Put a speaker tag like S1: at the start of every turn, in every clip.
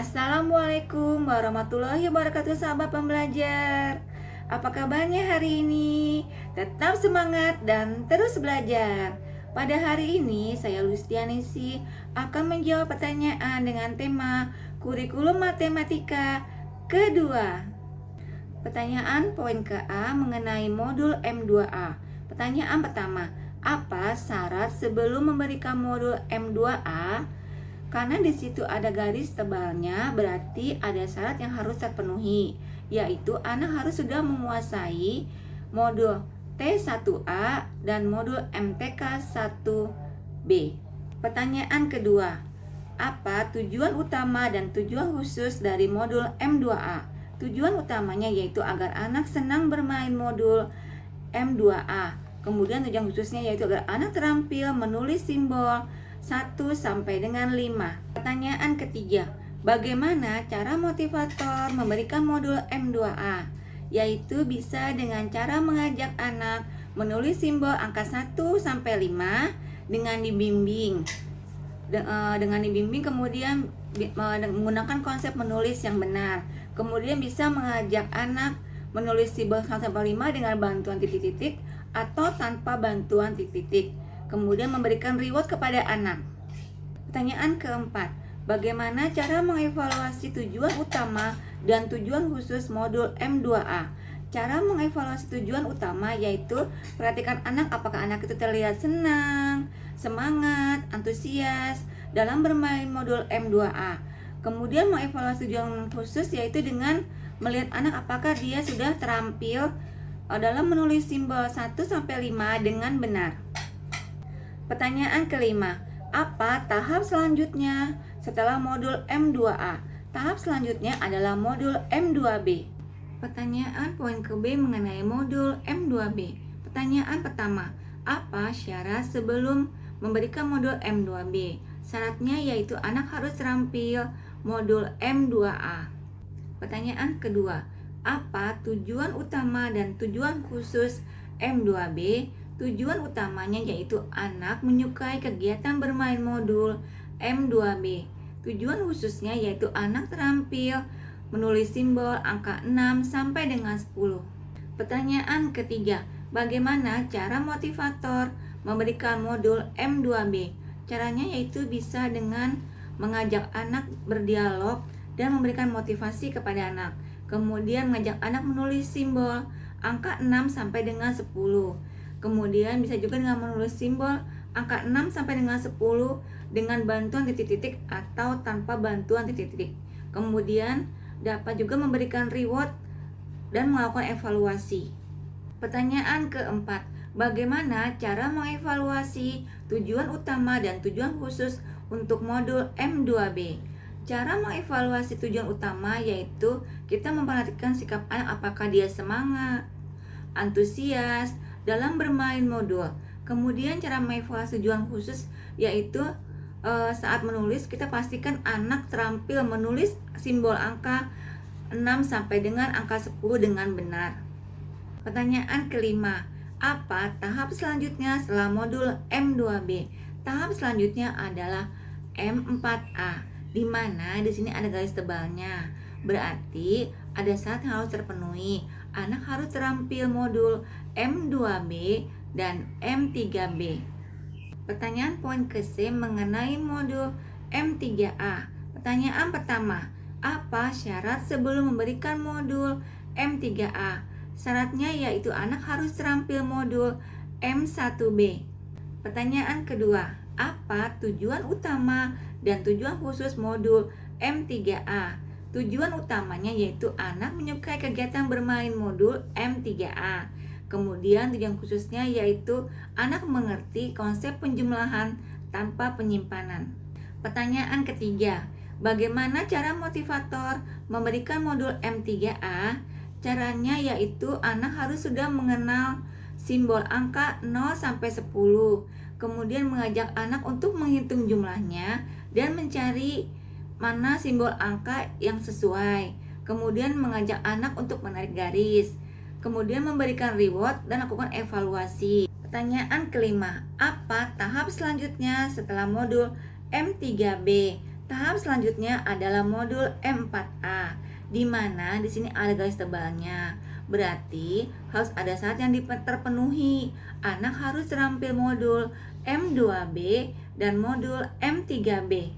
S1: Assalamualaikum warahmatullahi wabarakatuh, sahabat pembelajar. Apa kabarnya hari ini? Tetap semangat dan terus belajar. Pada hari ini saya Lustianisi akan menjawab pertanyaan dengan tema kurikulum matematika kedua. Pertanyaan poin ke A mengenai modul M2A. Pertanyaan pertama, apa syarat sebelum memberikan modul M2A? Karena di situ ada garis tebalnya, berarti ada syarat yang harus terpenuhi, yaitu anak harus sudah menguasai modul T1A dan modul MTK 1B. Pertanyaan kedua, apa tujuan utama dan tujuan khusus dari modul M2A? Tujuan utamanya yaitu agar anak senang bermain modul M2A. Kemudian tujuan khususnya yaitu agar anak terampil menulis simbol 1 sampai dengan 5. Pertanyaan ketiga, bagaimana cara motivator memberikan modul M2A? Yaitu bisa dengan cara mengajak anak menulis simbol angka 1 sampai 5 dengan dibimbing. Dengan dibimbing kemudian menggunakan konsep menulis yang benar. Kemudian bisa mengajak anak menulis simbol 1 sampai 5 dengan bantuan titik-titik atau tanpa bantuan titik-titik. Kemudian memberikan reward kepada anak. Pertanyaan keempat, bagaimana cara mengevaluasi tujuan utama dan tujuan khusus modul M2A? Cara mengevaluasi tujuan utama yaitu perhatikan anak apakah anak itu terlihat senang, semangat, antusias dalam bermain modul M2A. Kemudian mengevaluasi tujuan khusus yaitu dengan melihat anak apakah dia sudah terampil dalam menulis simbol 1 sampai 5 dengan benar. Pertanyaan kelima, apa tahap selanjutnya setelah modul M2A? Tahap selanjutnya adalah modul M2B. Pertanyaan poin ke B mengenai modul M2B. Pertanyaan pertama, apa syarat sebelum memberikan modul M2B? Syaratnya yaitu anak harus terampil modul M2A. Pertanyaan kedua, apa tujuan utama dan tujuan khusus M2B? Tujuan utamanya yaitu anak menyukai kegiatan bermain modul M2B. Tujuan khususnya yaitu anak terampil menulis simbol angka 6 sampai dengan 10. Pertanyaan ketiga, bagaimana cara motivator memberikan modul M2B? Caranya yaitu bisa dengan mengajak anak berdialog dan memberikan motivasi kepada anak. Kemudian mengajak anak menulis simbol angka 6 sampai dengan 10. Kemudian bisa juga dengan menulis simbol angka 6 sampai dengan 10 dengan bantuan titik-titik atau tanpa bantuan titik-titik. Kemudian dapat juga memberikan reward dan melakukan evaluasi. Pertanyaan keempat, bagaimana cara mengevaluasi tujuan utama dan tujuan khusus untuk modul M2B? Cara mengevaluasi tujuan utama yaitu kita memperhatikan sikap anak apakah dia semangat, antusias dalam bermain modul. Kemudian cara mengevaluasi tujuan khusus yaitu saat menulis kita pastikan anak terampil menulis simbol angka 6 sampai dengan angka 10 dengan benar. Pertanyaan kelima, apa tahap selanjutnya setelah modul M2B? Tahap selanjutnya adalah M4A, di mana di sini ada garis tebalnya. Berarti ada syarat yang harus terpenuhi. Anak harus terampil modul M2B dan M3B. Pertanyaan poin ke C mengenai modul M3A. Pertanyaan pertama, apa syarat sebelum memberikan modul M3A? Syaratnya yaitu anak harus terampil modul M1B. Pertanyaan kedua, apa tujuan utama dan tujuan khusus modul M3A? Tujuan utamanya yaitu anak menyukai kegiatan bermain modul M3A. Kemudian tujuan khususnya yaitu anak mengerti konsep penjumlahan tanpa penyimpanan. Pertanyaan ketiga, bagaimana cara motivator memberikan modul M3A? Caranya yaitu anak harus sudah mengenal simbol angka 0 sampai 10. Kemudian mengajak anak untuk menghitung jumlahnya dan mencari mana simbol angka yang sesuai. Kemudian mengajak anak untuk menarik garis. Kemudian memberikan reward dan lakukan evaluasi. Pertanyaan kelima, apa tahap selanjutnya setelah modul M3B? Tahap selanjutnya adalah modul M4A, di mana di sini ada garis tebalnya. Berarti harus ada syarat yang terpenuhi. Anak harus terampil modul M2B dan modul M3B.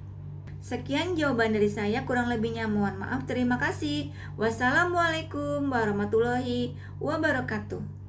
S1: Sekian jawaban dari saya, kurang lebihnya mohon maaf. Terima kasih. Wassalamualaikum warahmatullahi wabarakatuh.